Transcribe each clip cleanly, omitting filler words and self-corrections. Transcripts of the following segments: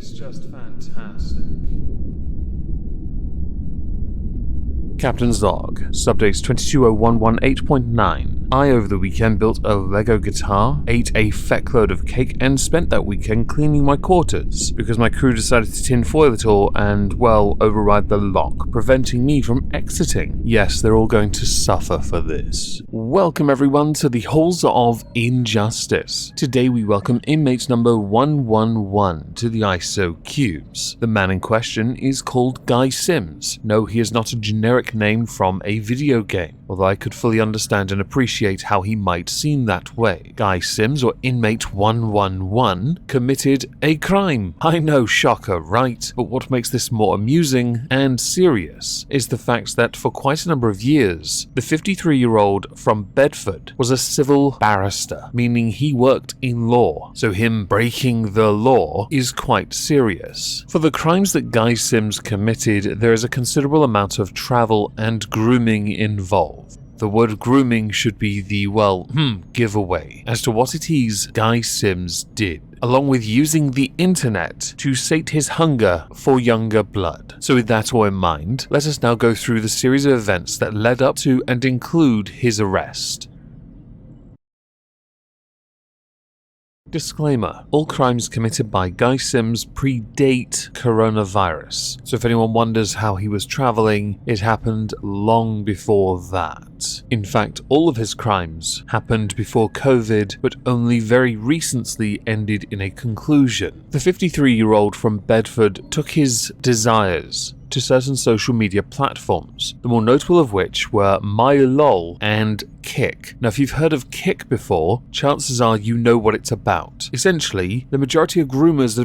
is just fantastic. Captain's Log, Subdates 220118.9. I, over the weekend, built a Lego guitar, ate a feckload of cake, and spent that weekend cleaning my quarters, because my crew decided to tinfoil it all and, well, override the lock, preventing me from exiting. Yes, they're all going to suffer for this. Welcome everyone to the Halls of Injustice. Today we welcome inmate number 111 to the ISO cubes. The man in question is called Guy Sims. No, he is not a generic name from a video game, although I could fully understand and appreciate how he might seem that way. Guy Sims, or Inmate 111, committed a crime. I know, shocker, right? But what makes this more amusing and serious is the fact that for quite a number of years, the 53-year-old from Bedford was a civil barrister, meaning he worked in law, so him breaking the law is quite serious. For the crimes that Guy Sims committed, there is a considerable amount of travel and grooming involved. The word grooming should be the, giveaway as to what it is Guy Sims did, along with using the internet to sate his hunger for younger blood. So with that all in mind, let us now go through the series of events that led up to and include his arrest. Disclaimer: all crimes committed by Guy Sims predate coronavirus, so if anyone wonders how he was travelling, it happened long before that. In fact, all of his crimes happened before COVID, but only very recently ended in a conclusion. The 53-year-old from Bedford took his desires to certain social media platforms, the more notable of which were MyLol and Kick. Now, if you've heard of Kick before, chances are you know what it's about. Essentially, the majority of groomers that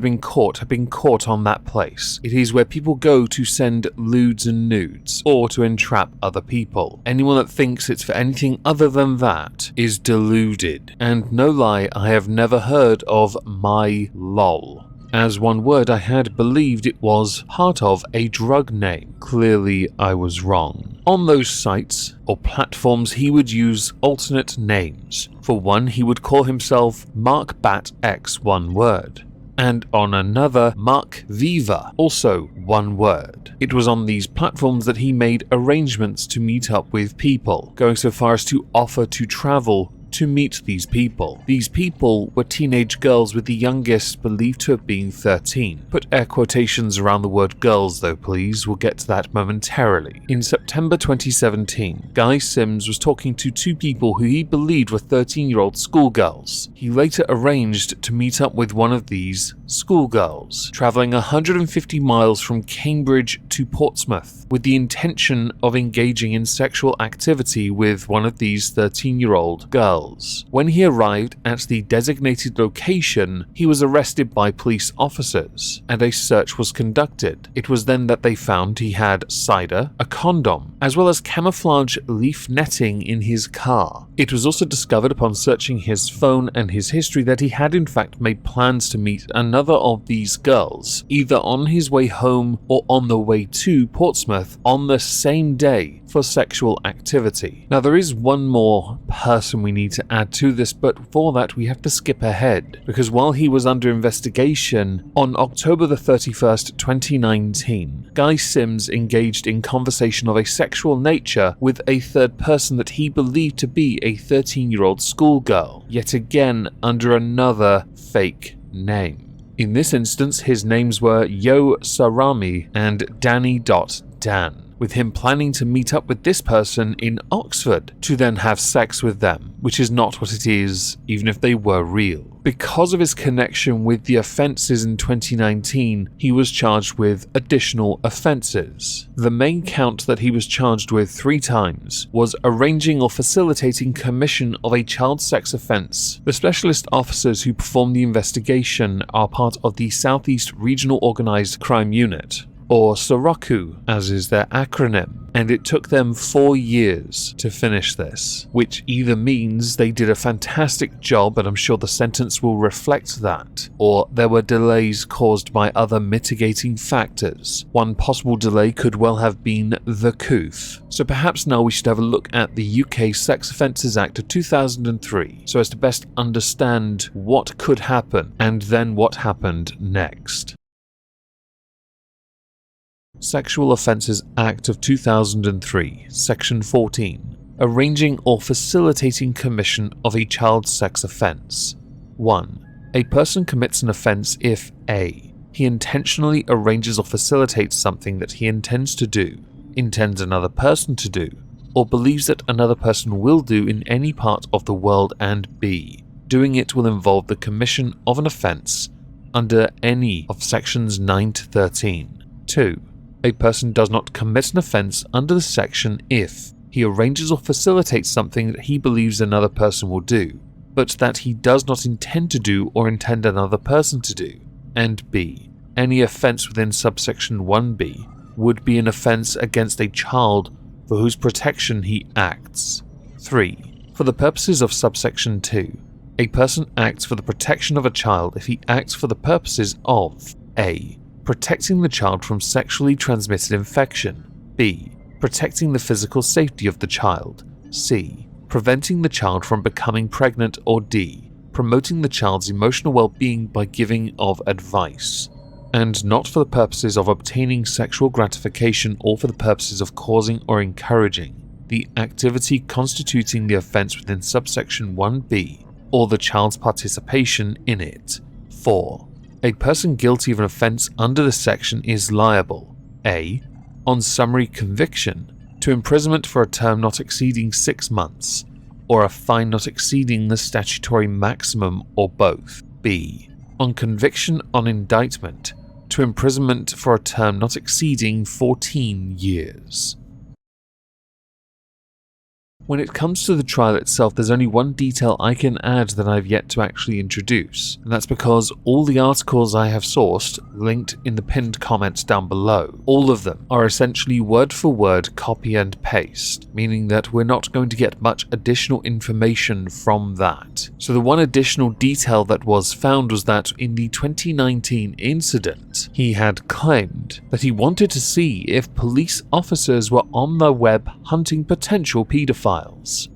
have been caught on that place. It is where people go to send lewds and nudes, or to entrap other people. Anyone that thinks it's for anything other than that is deluded. And no lie, I have never heard of MyLol. As one word, I had believed it was part of a drug name. Clearly, I was wrong. On those sites or platforms, he would use alternate names. For one, he would call himself Mark Bat X, one word. And on another, Mark Viva, also one word. It was on these platforms that he made arrangements to meet up with people, going so far as to offer to travel to meet these people. These people were teenage girls, with the youngest believed to have been 13. Put air quotations around the word girls though please, we'll get to that momentarily. In September 2017, Guy Sims was talking to two people who he believed were 13-year-old schoolgirls. He later arranged to meet up with one of these schoolgirls, travelling 150 miles from Cambridge to Portsmouth, with the intention of engaging in sexual activity with one of these 13-year-old girls. When he arrived at the designated location, he was arrested by police officers, and a search was conducted. It was then that they found he had cider, a condom, as well as camouflage leaf netting in his car. It was also discovered upon searching his phone and his history that he had in fact made plans to meet another of these girls, either on his way home or on the way to Portsmouth on the same day for sexual activity. Now, there is one more person we need to add to this, but for that we have to skip ahead, because while he was under investigation, on October the 31st, 2019, Guy Sims engaged in conversation of a sexual nature with a third person that he believed to be a 13-year-old schoolgirl, yet again under another fake name. In this instance, his names were Yo Sarami and Danny.Dan, with him planning to meet up with this person in Oxford to then have sex with them, which is not what it is, even if they were real. Because of his connection with the offences in 2019, he was charged with additional offences. The main count that he was charged with 3 times was arranging or facilitating commission of a child sex offence. The specialist officers who performed the investigation are part of the Southeast Regional Organised Crime Unit, or SOROKU, as is their acronym, and it took them 4 years to finish this, which either means they did a fantastic job, and I'm sure the sentence will reflect that, or there were delays caused by other mitigating factors. One possible delay could well have been the coof. So perhaps now we should have a look at the UK Sex Offences Act of 2003, so as to best understand what could happen, and then what happened next. Sexual Offences Act of 2003, Section 14. Arranging or facilitating commission of a child sex offence. 1. A person commits an offence if a. He intentionally arranges or facilitates something that he intends to do, intends another person to do, or believes that another person will do in any part of the world, and b. Doing it will involve the commission of an offence under any of sections 9 to 13. 2. A person does not commit an offence under the section if he arranges or facilitates something that he believes another person will do, but that he does not intend to do or intend another person to do, and b. Any offence within subsection 1b would be an offence against a child for whose protection he acts. 3. For the purposes of subsection 2, a person acts for the protection of a child if he acts for the purposes of a. Protecting the child from sexually transmitted infection, b. Protecting the physical safety of the child, c. Preventing the child from becoming pregnant, or d. Promoting the child's emotional well-being by giving of advice, and not for the purposes of obtaining sexual gratification or for the purposes of causing or encouraging the activity constituting the offence within subsection 1b or the child's participation in it. 4. A person guilty of an offence under this section is liable a. On summary conviction, to imprisonment for a term not exceeding 6 months, or a fine not exceeding the statutory maximum, or both. b. On conviction on indictment, to imprisonment for a term not exceeding 14 years. When it comes to the trial itself, there's only one detail I can add that I've yet to actually introduce, and that's because all the articles I have sourced, linked in the pinned comments down below, all of them are essentially word for word copy and paste, meaning that we're not going to get much additional information from that. So the one additional detail that was found was that in the 2019 incident, he had claimed that he wanted to see if police officers were on the web hunting potential paedophiles.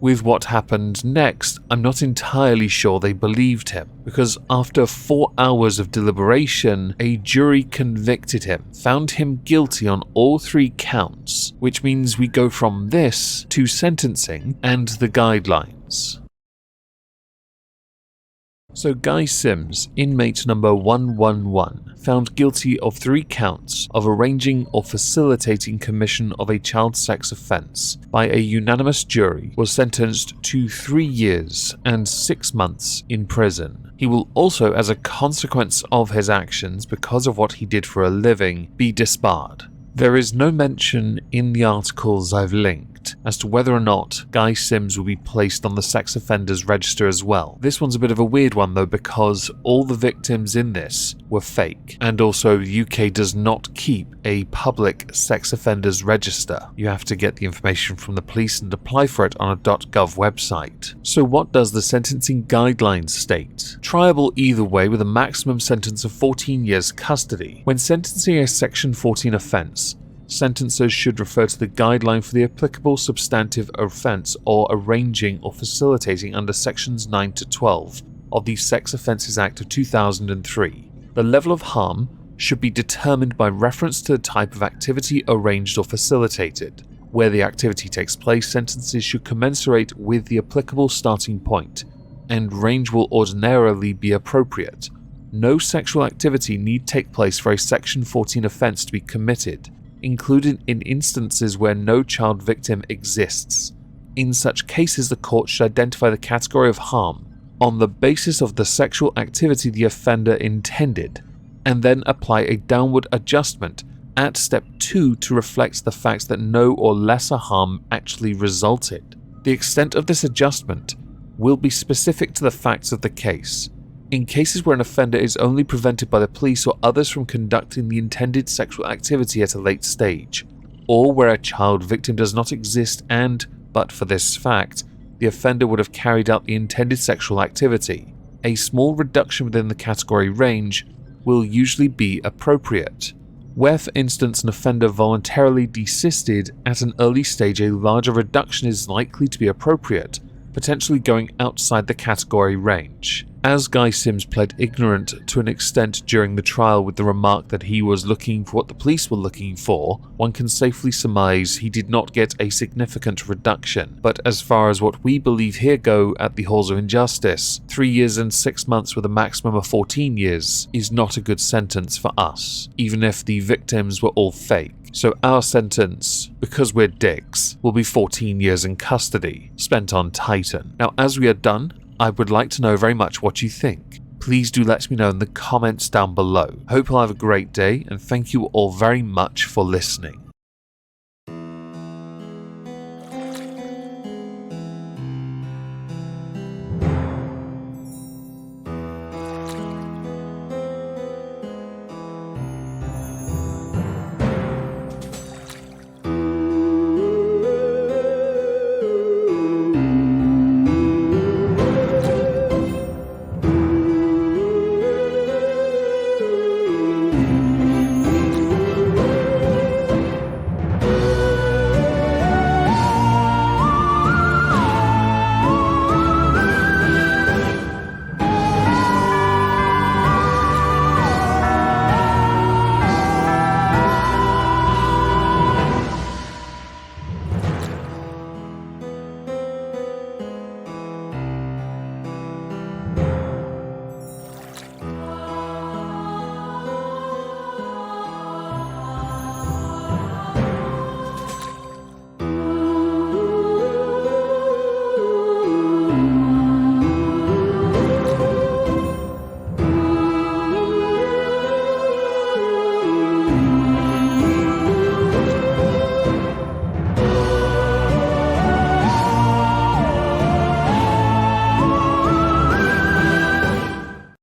With what happened next, I'm not entirely sure they believed him, because after 4 hours of deliberation, a jury convicted him, found him guilty on all 3 counts, which means we go from this to sentencing and the guidelines. So Guy Sims, inmate number 111, found guilty of 3 counts of arranging or facilitating commission of a child sex offence by a unanimous jury, was sentenced to 3 years and 6 months in prison. He will also, as a consequence of his actions because of what he did for a living, be disbarred. There is no mention in the articles I've linked as to whether or not Guy Sims will be placed on the sex offenders register as well. This one's a bit of a weird one though, because all the victims in this were fake, and also the UK does not keep a public sex offenders register. You have to get the information from the police and apply for it on a .gov website. So what does the sentencing guidelines state? Triable either way with a maximum sentence of 14 years custody. When sentencing a section 14 offence, sentencers should refer to the guideline for the applicable substantive offence or arranging or facilitating under sections 9 to 12 of the Sex Offences Act of 2003. The level of harm should be determined by reference to the type of activity arranged or facilitated. Where the activity takes place, sentences should commensurate with the applicable starting point, and range will ordinarily be appropriate. No sexual activity need take place for a section 14 offence to be committed, including in instances where no child victim exists. In such cases, the court should identify the category of harm on the basis of the sexual activity the offender intended, and then apply a downward adjustment at step 2 to reflect the fact that no or lesser harm actually resulted. The extent of this adjustment will be specific to the facts of the case. In cases where an offender is only prevented by the police or others from conducting the intended sexual activity at a late stage, or where a child victim does not exist and, but for this fact, the offender would have carried out the intended sexual activity, a small reduction within the category range will usually be appropriate. Where, for instance, an offender voluntarily desisted at an early stage, a larger reduction is likely to be appropriate, potentially going outside the category range. As Guy Sims pled ignorant to an extent during the trial with the remark that he was looking for what the police were looking for, one can safely surmise he did not get a significant reduction. But as far as what we believe here go at the halls of injustice, 3 years and 6 months with a maximum of 14 years is not a good sentence for us, even if the victims were all fake. So our sentence, because we're dicks, will be 14 years in custody, spent on Titan. Now, as we are done, I would like to know very much what you think. Please do let me know in the comments down below. Hope you'll have a great day, and thank you all very much for listening.